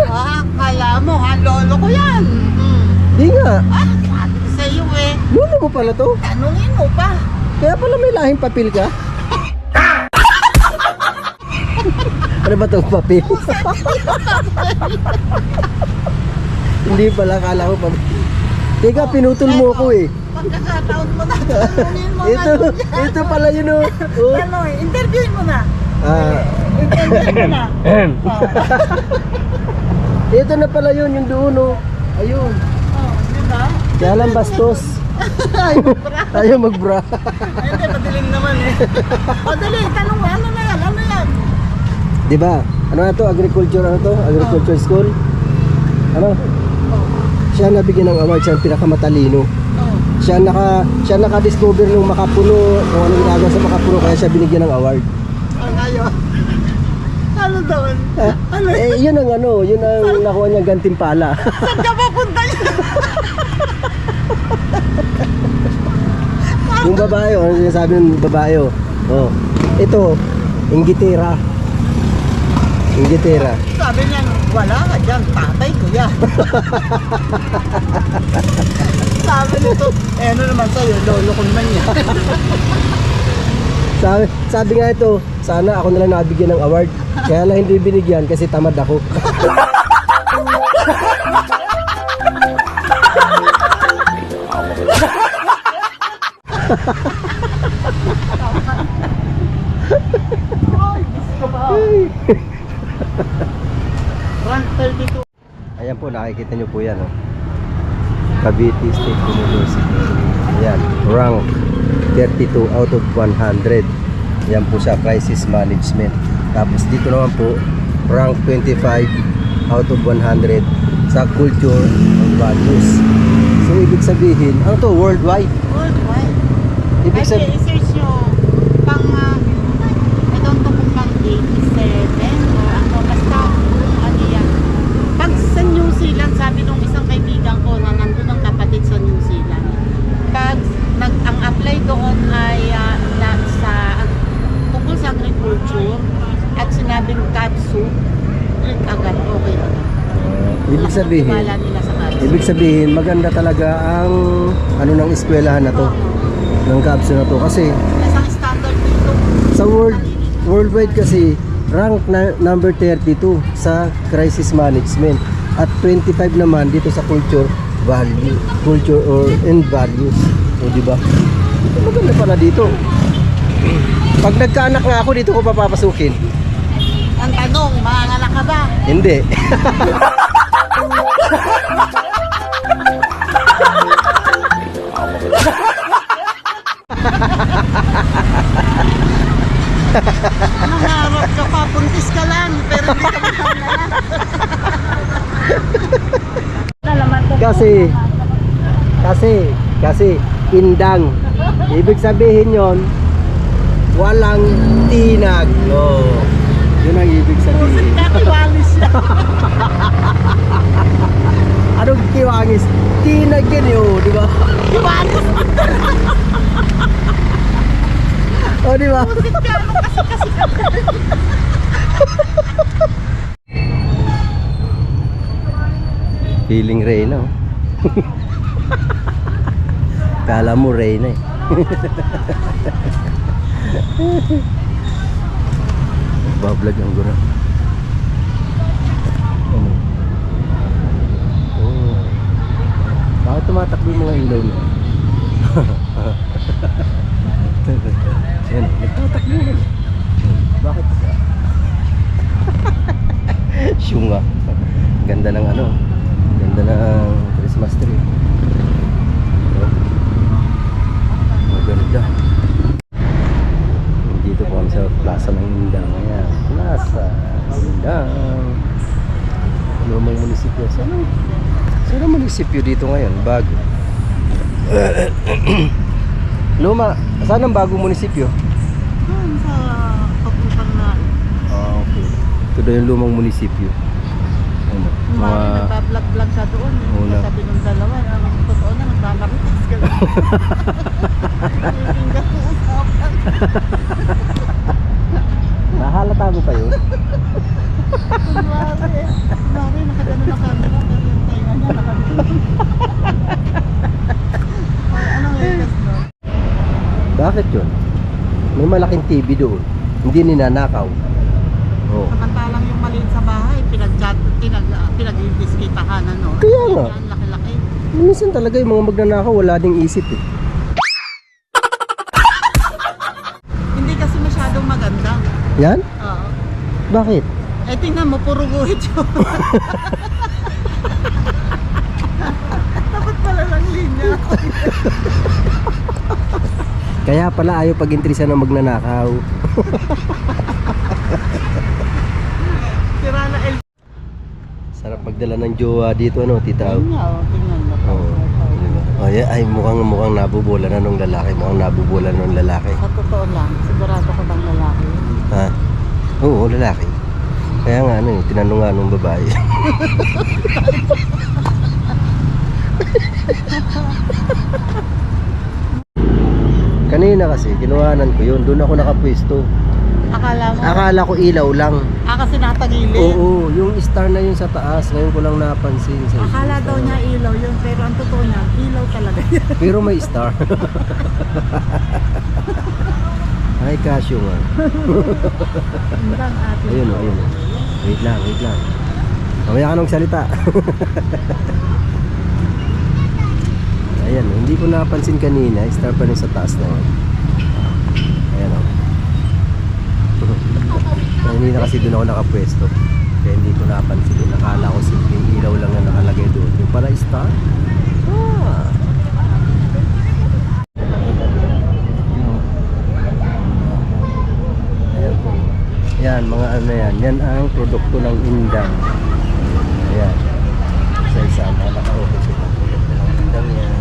Ah, kala mo ha, lolo ko yan. Di nga. Ah, sabi ko sa iyo eh. Lolo mo pala to. Tanungin mo pa. Kaya pala may lahing papel ka. Ano ba itong papel? Hindi pala, kala ko papel. Teka, pinutol mo ako eh. Pagkakataon mo na, tanungin mo Ito, na. ito pala yun oh. Oh. Ano, interviewin mo na. Ah, Interviewin mo na. ito na pala yun, yung doon oh. Ayun. Oh, di ba? Kaya lang bastos. Ayaw magbra. Hindi, madilim naman eh. Madali, tanong mo, ano na yan? Ano yan? Di ba? Ano na to? Agriculture, ano to? Agriculture school? Ano? Siya nabigyan ng award, siya ang pinakamatalino. Siya naka-discover ng makapuno, kung ano ginagawa sa makapuno, kaya siya binigyan ng award. Ang ayaw. Ano doon? Ano? Yun ang ano, yun ang nakuha niyang gantimpala. Saan ka papunta yun? Yung babae, ano sinasabi ng babae, oh. Ito, inggitera. Inggitera. Sabi niya, wala ka dyan, tatay ko yan. Sabi nito, eh ano naman sa'yo, lolo ko naman yan. Sabi nga ito, sana ako nalang nabigyan ng award. Kaya lang hindi binigyan kasi tamad ako. Rank 32. Ayan po, nakikita nyo po yan. Oh. Cavite State University. Ayan, rank 32 out of 100. Ayan po sa crisis management. Tapos dito naman po, rank 25 out of 100 sa culture and values. So, ibig sabihin, ano to? Worldwide. Worldwide. Ibig Kasi sabihin, i-search nyo pang, I don't know kung pang 87 o ano, basta ano yan. Pag sa New Zealand, sabi nung isang kaibigan ko na nandun ang kapatid sa New Zealand, pag ang apply doon ay tungkol sa agriculture at sinabing katsu, agad okay na. ibig sabihin, Wala nila sa katsu. ibig sabihin, maganda talaga ang ano ng eskwelahan na to, ng CABSO na to. Kasi Isang standard dito. sa worldwide kasi rank na number 32 sa crisis management at 25 naman dito sa culture and values. O di ba? Maganda pala dito. Pag nagkaanak nga ako dito ko papapasukin. Ang tanong, manganganak ka ba? Hindi. Nangarap ka pa, puntis ka lang, pero hindi ka makanganak. Kasi indang. Ibig sabihin yon walang tinag. Oh. Yun ang ibig sabihin. Nakiwalis siya. Anong kiwangis? Tinag yan yun, di ba? Kiwalis. O, di ba? Pusit ka, ano kasi. Feeling Reyna. Oh. Kala mo Reyna eh. Bablog ang guna. Ano? Oh. Bakit tumatakbo yung mga ilaw niya? Yan, nagtatakbo na. Bakit? Syunga. Ganda ng ano. Ganda ng Christmas tree. Oh. Maganda. munisipyo dito ngayon, bago. Luma, saan ang bagong munisipyo? Doon sa papuntang na. Ah, okay. Ito daw yung lumang munisipyo. Ano, Mga nagpa-vlog-vlog sa doon. Una. Sabi nung dalawa, ang totoo na, naglalamitas ka lang. Hindi ka uusapan. Nahalata mo kayo? Kunwari, nakagano na camera, pero yung tayo niya nakagano. Ay, anong ikas doon? Bakit yun? May malaking TV doon. Hindi ninanakaw. Oh. Samantalang yung maliit sa bahay, pinag-diskitahan, ano? Kaya nga. Yan, laki-laki. Minsan talaga yung mga magnanakaw wala ding isip eh. Hindi kasi masyadong maganda. Yan? Oo. Bakit? Eh, tingnan mo, puro guhit yun. Dapat pala lang linya. Kaya pala ayaw pag-intrisan ng magnanakaw. Tira na El. Sarap magdala ng jowa dito, ano, tita? Ayun nga, oh, tingnan mo. Oo. Diba? Oh, yeah, ay mukhang nabubola na nung lalaki. Mukhang nabubola nung lalaki. Sa totoo lang, sigurado ko bang lalaki yun? Ha? Oo, lalaki. Kaya nga, ano, tinanong nga nung babae. Kanina kasi, kinuhanan ko yun. Doon ako nakapwesto. Akala mo? Akala ko ilaw lang. Kasi natagilid. Oo, yung star na yun sa taas. Ngayon ko lang napansin. Akala daw niya ilaw yun, pero ang totoo niya, ilaw talaga yun. Pero may star. Ay, Casio nga. Hanggang atin. Ayun o, ayun o. Wait lang, wait lang. Mamaya ka nung salita. Ayan, hindi ko napansin kanina. Star pa rin sa taas na yun. Ayan o. Kanina kasi doon ako nakapwesto. Kaya hindi ko napansin. Nakala ko simpleng ilaw lang na nakalagay doon. Yung pala star? Ah. Ayan po. Yan, mga ano yan. Yan ang produkto ng Indang. Ayan. Isa-isa. Mga naka-office yung produkto ng Indang yan.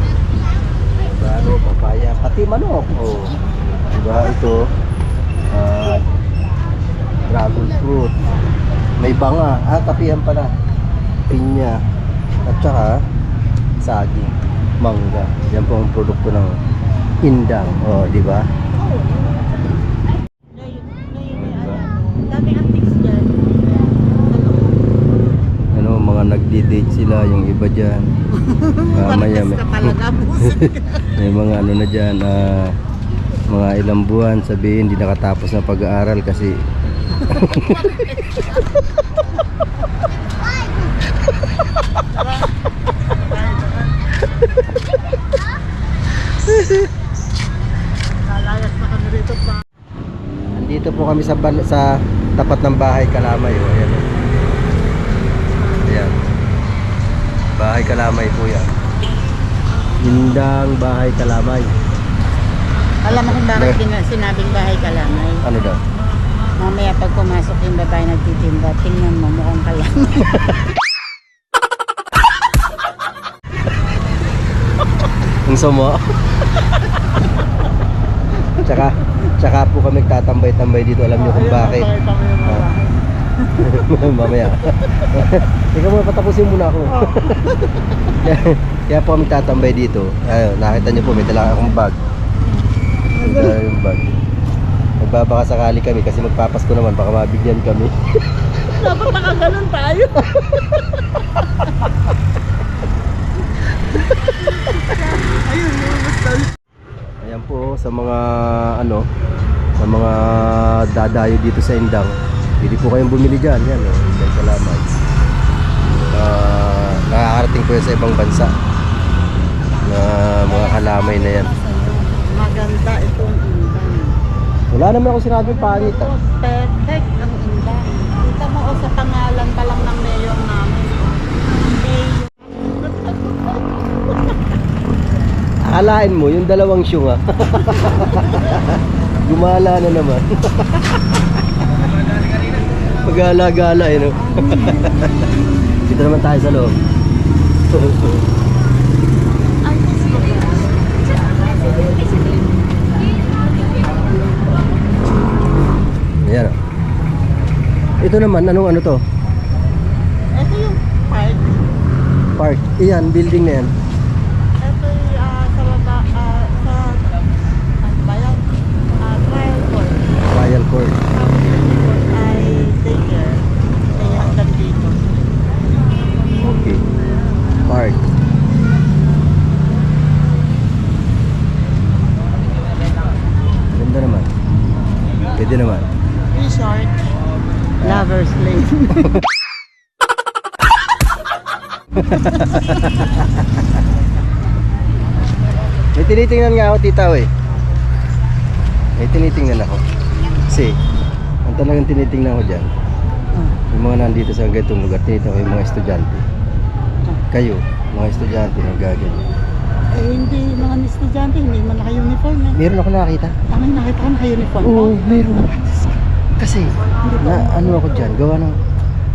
Diba, ano, papaya. Pati manok. Oh. Diba, ito. Dragon fruit. May banga. Kapihan pala. Pinya. At saka, saging. Mangga. Yan po ang produkto ng Indang. Oh, di ba? Dami antics dyan. Ano, mga nagdi-date sila, yung iba dyan. Maya Malakas ka talaga, busog ka. may mga ano na dyan, mga ilang buwan, sabihin, hindi nakatapos ng pag-aaral kasi Lalayas na kami rito pa. Nandito po kami sa tapat ng bahay Kalamay. Oh. Ayan, oh. Ayan. Bahay Kalamay po yan. Indang Bahay Kalamay. Alam mo kung bakit sinabing bahay kalamay? Ano daw? Mamaya pag pumasok yung babae nagtitinda, tingnan mo, mukhang kalamay. Ang sumo. Tsaka po kami tatambay-tambay dito. Alam nyo kung bakit. Mamaya. Ikaw muna, patapusin muna ako. Kaya po kami tatambay dito. Ayun, nakita nyo po, may dala akong bag. May dala yung bag. Nagbabaka sakali kami kasi magpapasko naman, baka mabigyan kami. Dapat nakaganon tayo. Ayun, Ayan po sa mga ano, sa mga dadayo dito sa Indang. Pwede po kayong bumili diyan, yan oh, Indang Kalamay. Nakakarating po yan sa ibang bansa. Na mga kalamay na yan. maganda itong indang. Wala naman ako sinabing pangit. Ito, perfect ang indang. Kita mo sa pangalan pa lang ng mayor namin. Mayor. Akalain mo, yung dalawang syunga. Gumala na naman. Pag-gala-gala, no? Dito naman tayo sa loob. Ayan. Ito naman, anong ano to? Ito yung park. Park. Iyan, building na yan. Ito yung sa baba, sa, ano ba yan? Trial court. Trial court. Ay daycare. Kaya hanggang dito. Okay. Park. Ganda naman. Pwede naman. Resort. Lover's Lane. May tinitingnan nga ako, tita, eh. May tinitingnan ako. Kasi, ang talagang tinitingnan ko dyan, yung mga nandito sa ganitong lugar, tinitingnan ko yung mga estudyante. Kayo, mga estudyante, nagaganyan. Eh, hindi mga estudyante, hindi man naka-uniform eh. Meron ako nakakita. Tangay nakita ko naka-uniform Oo, po. meron. Kasi, ano ako dyan, gawa ng,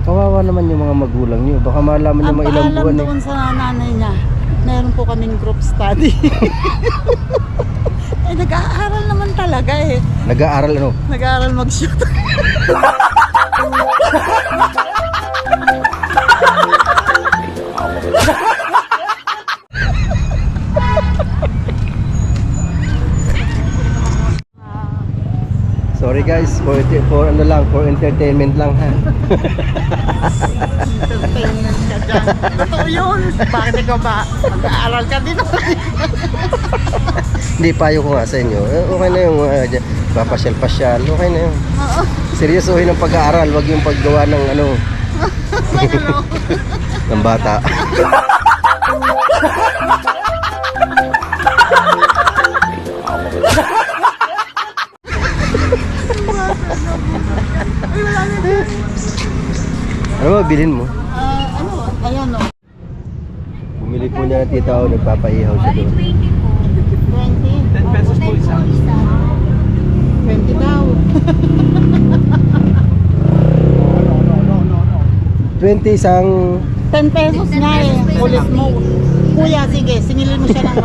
kawawa naman yung mga magulang nyo. Baka malaman nyo Ang mga ilang paalam buwan eh. doon sa nanay niya, meron po kaming group study. Eh, nag-aaral naman talaga eh. Nag-aaral ano? Nag-aaral mag-shoot. Sorry guys, for ano lang, for entertainment lang ha. Entertainment ka dyan. Totoo yun. Bakit ikaw ba? Mag-aaral ka din. Hindi, payo ko nga sa inyo. Okay na yung papasyal-pasyal, okay na yun. Seryosohin ang pag-aaral, wag yung paggawa ng ano, ng bata. Ano ba, bilhin mo? Ano? Ayan o. Bumili po niya ng tita o nagpapaihaw siya doon. 20. 10 pesos po isa. 20 daw. 20 isang 10 pesos nga eh. Ulit mo. Kuya, sige, singilin mo siya ng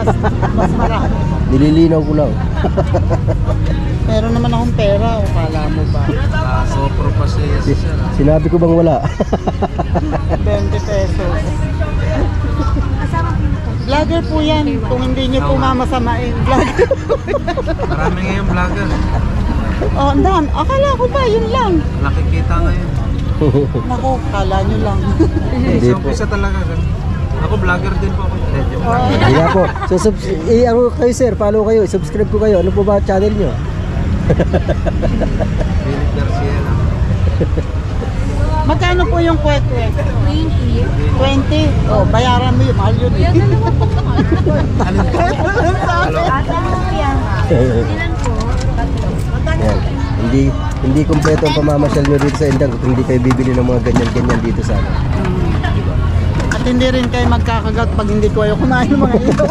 mas marami. nililinaw ko lang. Meron naman akong pera, o kala mo ba? Sopro pa siya. Sinabi ko bang wala? 20 pesos. Vlogger po yan, kung hindi nyo po mamasamain. Vlogger. Marami ngayong vlogger. Oh, andan, akala ko ba, yun lang. Nakikita ngayon. Naku, kala nyo lang. Hindi po. Umpisa talaga. Ako vlogger din po ako. Oh, Hindi nga po. So, ano kayo sir, follow kayo, subscribe ko kayo. Ano po ba channel nyo? Philip Garcia. magkano po yung kwek-kwek? 20. Oh, bayaran mo yun, mahal yun eh. Yan. Hindi kumpleto ang pamamasyal nyo dito sa Indang kung hindi kayo bibili ng mga ganyan-ganyan dito sa ano. At hindi rin kayo magkakagat pag hindi ko ayaw kumain ng mga ilaw.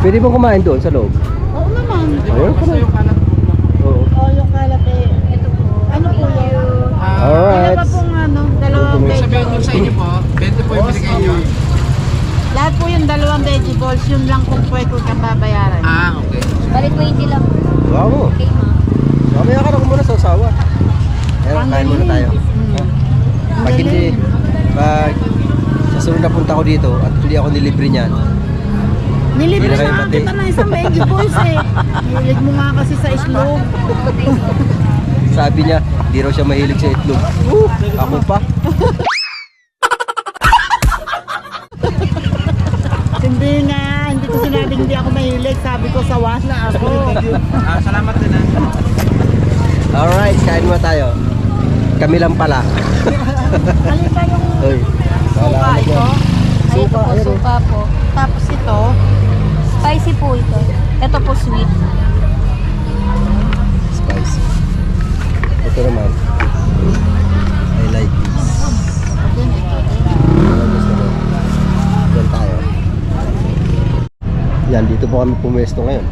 Pwede bang kumain doon sa loob? Oo naman. Ayun, kumain. Oo. Oh, yung kalat eh. Ito po. Ano po yun? Alright. Dalawa pong ano, dalawang Sabihin vegetables. sa inyo po, 20 po yung binigay nyo. Lahat po yung dalawang vegetables, yun lang kung pwede ko babayaran. Okay. Balik 20 lang. Wow. Okay, ma. Mamaya ka na ko muna sa usawa. Ayun, kain muna tayo. Pag hindi, pag sa sunod na punta ko dito at hindi ako nilibre niyan, Nilibre Hindi na kayo na pati. kita ng isang vegetables eh. Hilig mo nga kasi sa islog. sabi niya, di raw siya mahilig sa itlog. Ako pa. Hindi nga, hindi ko sinabing hindi ako mahilig. Sabi ko sawa na ako. Salamat din Alright, kain mo tayo. Kami lang pala. Alin ba yung Uy, wala suka ano ito? dyan. Ay, ito po, Ayun, oh. suka po. Tapos ito, Spicy po ito. Ito po sweet. Spicy. Ito naman. I like this. Ano gusto mo? Yan tayo. Yan, dito po kami pumwesto ngayon.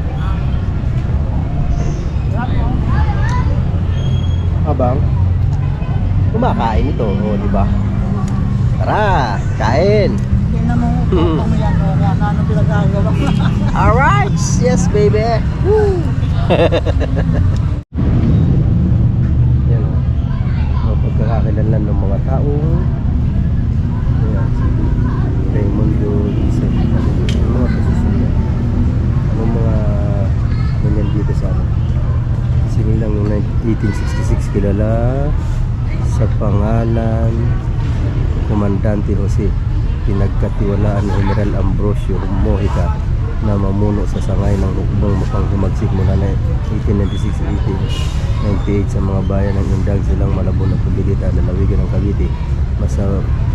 ka bang? Kumakain ito, oh, di ba? Tara, kain. Tingnan mo, papa mo yan, o, kung ano pinagagawa. Alright, yes baby. Woo. Yan o. Pagkakakilanlan ng mga tao. Ayan, si Raimundo Dizon. Yung mga posisyon niya. Yung mga ganyan dito sa ano. Sinilang yung 1866 kilala sa pangalan Komandante Jose, pinagkatiwalaan ni General Ambrosio Mojica na mamuno sa sangay ng hukbong mapanghumagsik mula na 1896-1898 sa mga bayan ng Indag, Silang, Malabon at Pagdilita, lalawigan ng Cavite.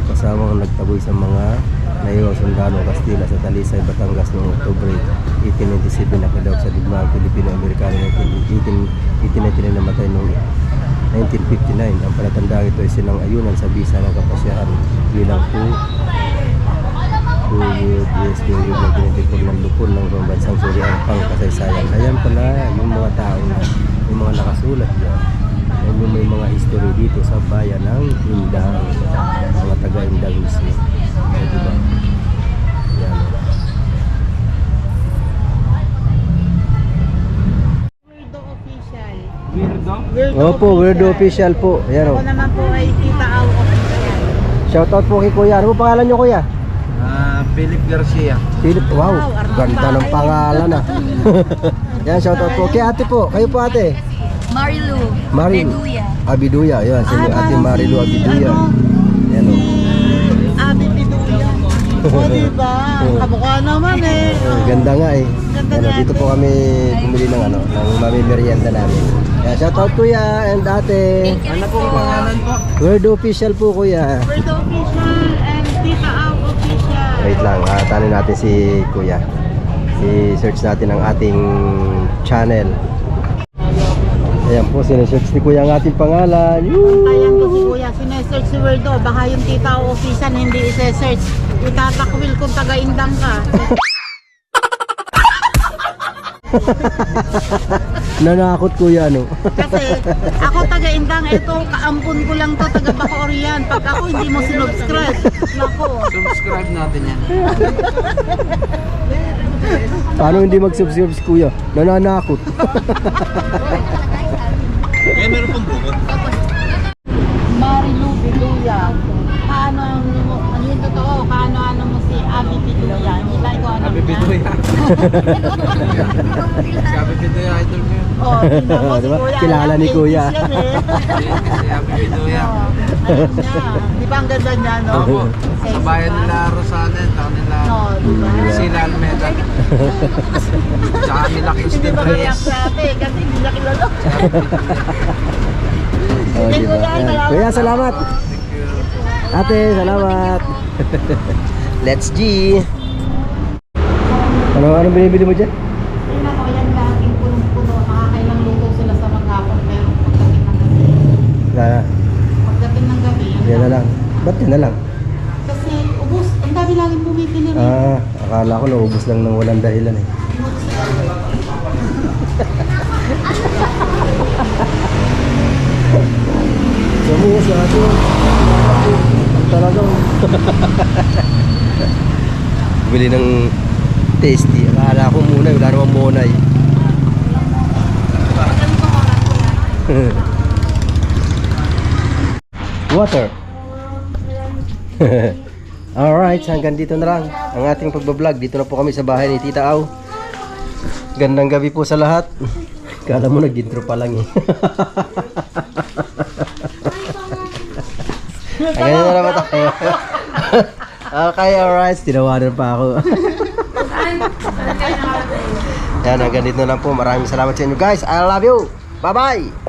Kasamang nagtaboy sa mga naiwang sundalo Kastila sa Talisay, Batangas noong Oktubre 1897 nakilawag sa digmaang Pilipino-Amerikano ng 1899 namatay noong 1959. Ang palatandaan ito ay sinang-ayunan sa bisa ng kapasyahan bilang 2 years period na tinitipon ng lupon ng pambansang suriang pangkasaysayan. Ayan pala yung mga tao na yung mga nakasulat dyan. Ayan yung may mga history dito sa bayan ng Indang, mga taga-Indang mismo. Ay, diba? Ayan. Weirdo official. Opo, Weirdo Official po. Ayan o. Ako naman po ay Tita Au official. Shoutout po kay Kuya. Ano po pangalan nyo, Kuya? Philip Garcia. Philip, wow, ganda ng pangalan ah. Yan, shoutout po. Kay ate po, kayo po ate. Marilu. Marilu. Beduya. Abiduya, yan. Si ate Marilu Abiduya. Yan o. Abi Piduya. O, diba? Kamukha naman eh. Ganda nga eh. Ganda Ano, nga. dito po kami bumili ng ano, ng merienda namin. Yan, shoutout kuya and ate. Ano pong pangalan po? Weirdo Official po kuya. Weirdo official and Tita Au official. Wait lang, tanong natin si kuya. I-search natin ang ating channel. Ayan po, sinesearch ni kuya ang ating pangalan. Ayan ko si Kuya, sinesearch si Weirdo. Baka yung Tita Au official hindi ise-search. Itatakwil kung taga-Indang ka. Nanakot kuya ano. Kasi ako taga-Indang, ito kaampun ko lang to, taga-Bacoor yan. Pag ako hindi mo sinubscribe, nako. Subscribe natin yan. Paano hindi mag-subscribe si kuya? Nananakot. Kaya meron pong buko. Marilu Piduya. Paano ano yung totoo? Paano mo si Abi Piduya? Hindi tayo ko alam Happy Piduya. Happy Piduya, idol ko yun. Oh, tingnan mo si Diba? Kuya. Kilala alam, ni Kuya. 80s yan eh. Si Happy Piduya. Oh, alam niya. Di ba ang ganda niya, no? Opo. Sexy Sa bayan ba? nila Rosana, sa kanila. No, di ba? Sila Almeda. Tsaka nila Hindi Christine ba kaya Reyes. sabi? Kasi hindi niya kilala. Oh, diba? Ayan. Kuya, salamat. Ate, salamat. Let's G. Ano binibili mo dyan? Tingnan ko, yan laging punong-puno. Nakakailang luto sila sa maghapon. Pero pagdating ng gabi. Pagdating ng gabi, Yan na lang. Ba't yan na lang? kasi ubos. Ang dami laging bumibili rin. Akala ko naubos lang ng walang dahilan eh. Sabi sa atin, talagang bili ng tasty. Akala ko muna, wala naman monay. Water. Alright, hanggang dito na lang ang ating pagbablog. Dito na po kami sa bahay ni Tita Au. Gandang gabi po sa lahat. Kala mo nag-intro pa lang eh. Ganyan na naman tayo. Okay, alright. Tinawanan pa ako. Yan, hanggang dito na lang po. Maraming salamat sa inyo guys. I love you. Bye-bye.